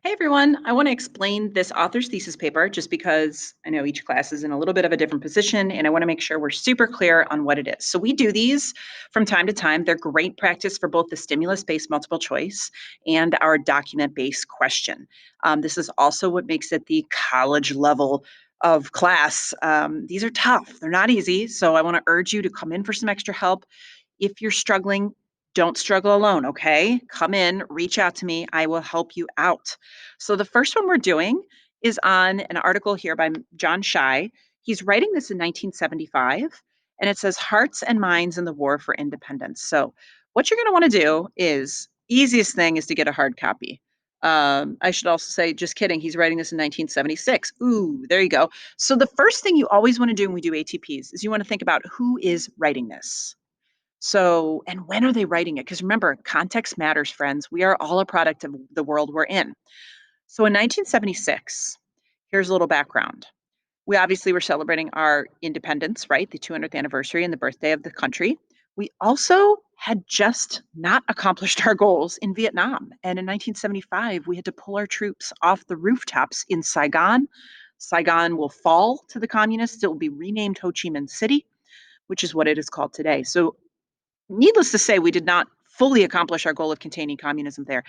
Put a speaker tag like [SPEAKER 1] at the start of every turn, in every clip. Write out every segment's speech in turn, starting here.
[SPEAKER 1] Hey everyone, I want to explain this author's thesis paper just because I know each class is in a little bit of a different position and I want to make sure we're super clear on what it is. So we do these from time to time. They're great practice for both the stimulus-based multiple choice and our document-based question. This is also what makes it the college level of class. These are tough. They're not easy. So I want to urge you to come in for some extra help. If you're struggling, don't struggle alone, okay? Come in, reach out to me. I will help you out. So the first one we're doing is on an article here by John Shai. He's writing this in 1975, and it says Hearts and Minds in the War for Independence. So what you're going to want to do is easiest thing is to get a hard copy. I should also say, just kidding, he's writing this in 1976. Ooh, there you go. So the first thing you always want to do when we do ATPs is you want to think about who is writing this. So, and when are they writing it? Because remember, context matters, friends. We are all a product of the world we're in. So in 1976, here's a little background. We obviously were celebrating our independence, right? The 200th anniversary and the birthday of the country. We also had just not accomplished our goals in Vietnam. And in 1975, we had to pull our troops off the rooftops in Saigon. Saigon will fall to the communists. It will be renamed Ho Chi Minh City, which is what it is called today. So needless to say, we did not fully accomplish our goal of containing communism there.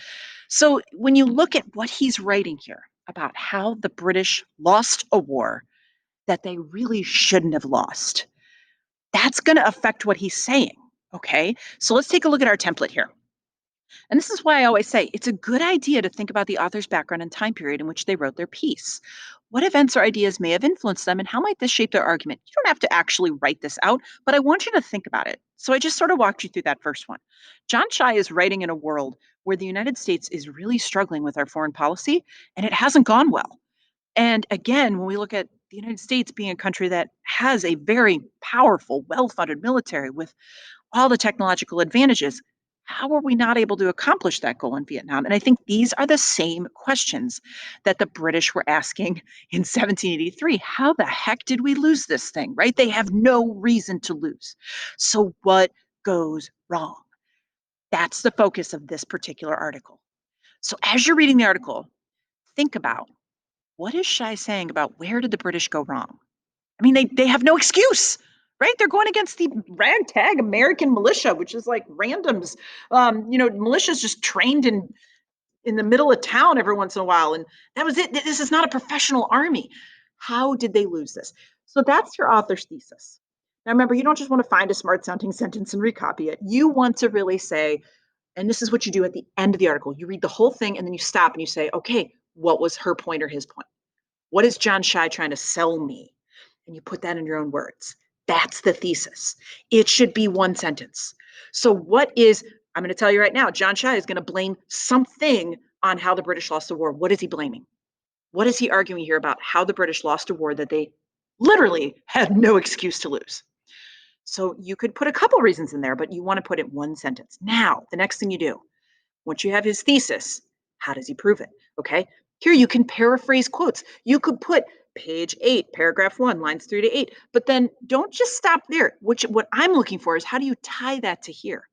[SPEAKER 1] So when you look at what he's writing here about how the British lost a war that they really shouldn't have lost, that's going to affect what he's saying. Okay, so let's take a look at our template here. And this is why I always say it's a good idea to think about the author's background and time period in which they wrote their piece. What events or ideas may have influenced them, and how might this shape their argument? You don't have to actually write this out, but I want you to think about it. So I just sort of walked you through that first one. John Shai is writing in a world where the United States is really struggling with our foreign policy, and it hasn't gone well. And again, when we look at the United States being a country that has a very powerful, well funded military with all the technological advantages. How are we not able to accomplish that goal in Vietnam? And I think these are the same questions that the British were asking in 1783. How the heck did we lose this thing, right? They have no reason to lose. So, what goes wrong? That's the focus of this particular article. So, as you're reading the article, think about what is Shai saying about where did the British go wrong? I mean, they have no excuse, right? They're going against the ragtag American militia, which is like randoms. Militia's just trained in the middle of town every once in a while, and that was it. This is not a professional army. How did they lose this? So that's your author's thesis. Now, remember, you don't just want to find a smart sounding sentence and recopy it. You want to really say, and this is what you do at the end of the article. You read the whole thing and then you stop and you say, okay, what was her point or his point? What is John Shai trying to sell me? And you put that in your own words. That's the thesis. It should be one sentence. So, what is, I'm going to tell you right now, John Shai is going to blame something on how the British lost the war. What is he blaming? What is he arguing here about how the British lost a war that they literally had no excuse to lose? So, you could put a couple reasons in there, but you want to put it one sentence. Now, the next thing you do, once you have his thesis, how does he prove it? Okay. Here you can paraphrase quotes. You could put page 8, paragraph 1, lines 3 to 8, but then don't just stop there. Which what I'm looking for is how do you tie that to here?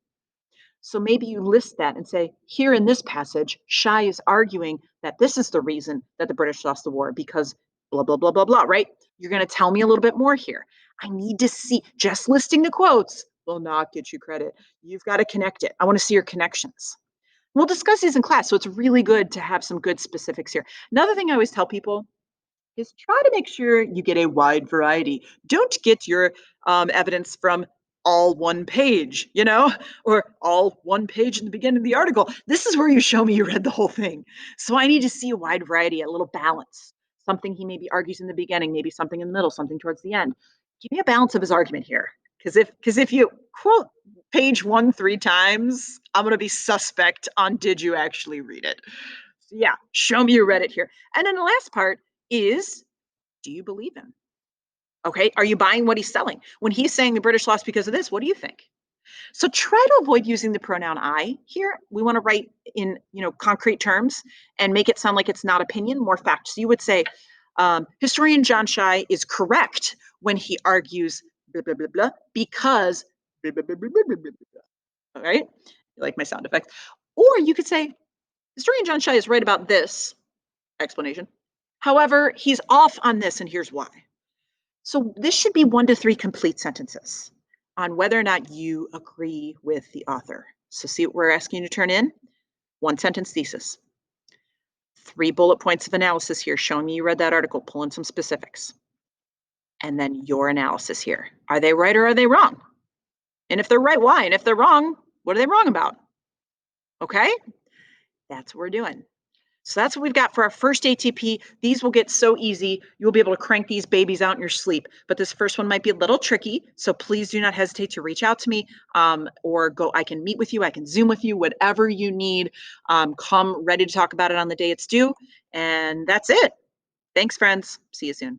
[SPEAKER 1] So maybe you list that and say, here in this passage, Shai is arguing that this is the reason that the British lost the war because blah, blah, blah, blah, blah, right? You're going to tell me a little bit more here. I need to see, just listing the quotes will not get you credit. You've got to connect it. I want to see your connections. We'll discuss these in class, so it's really good to have some good specifics here. Another thing I always tell people is try to make sure you get a wide variety. Don't get your evidence from all one page, or all one page in the beginning of the article. This is where you show me you read the whole thing. So I need to see a wide variety, a little balance. Something he maybe argues in the beginning, maybe something in the middle, something towards the end. Give me a balance of his argument here. Because if you quote page 1 3 times, I'm gonna be suspect on did you actually read it. So yeah, show me you read it here. And then the last part is, do you believe him? Okay, are you buying what he's selling? When he's saying the British lost because of this, what do you think? So try to avoid using the pronoun I here. We want to write in concrete terms and make it sound like it's not opinion, more fact. So you would say, historian John Shai is correct when he argues blah, blah, blah, blah, because blah, blah, blah, blah, blah, blah, blah. All right, you like my sound effects. Or you could say, historian John Shai is right about this Explanation. However, he's off on this, and here's why. So this should be 1 to 3 complete sentences on whether or not you agree with the author. So see what we're asking you to turn in? 1 sentence thesis. 3 bullet points of analysis here showing me you read that article, pull in some specifics. And then your analysis here. Are they right or are they wrong? And if they're right, why? And if they're wrong, what are they wrong about? Okay? That's what we're doing. So that's what we've got for our first ATP. These will get so easy. You'll be able to crank these babies out in your sleep. But this first one might be a little tricky. So please do not hesitate to reach out to me or go. I can meet with you. I can Zoom with you, whatever you need. Come ready to talk about it on the day it's due. And that's it. Thanks, friends. See you soon.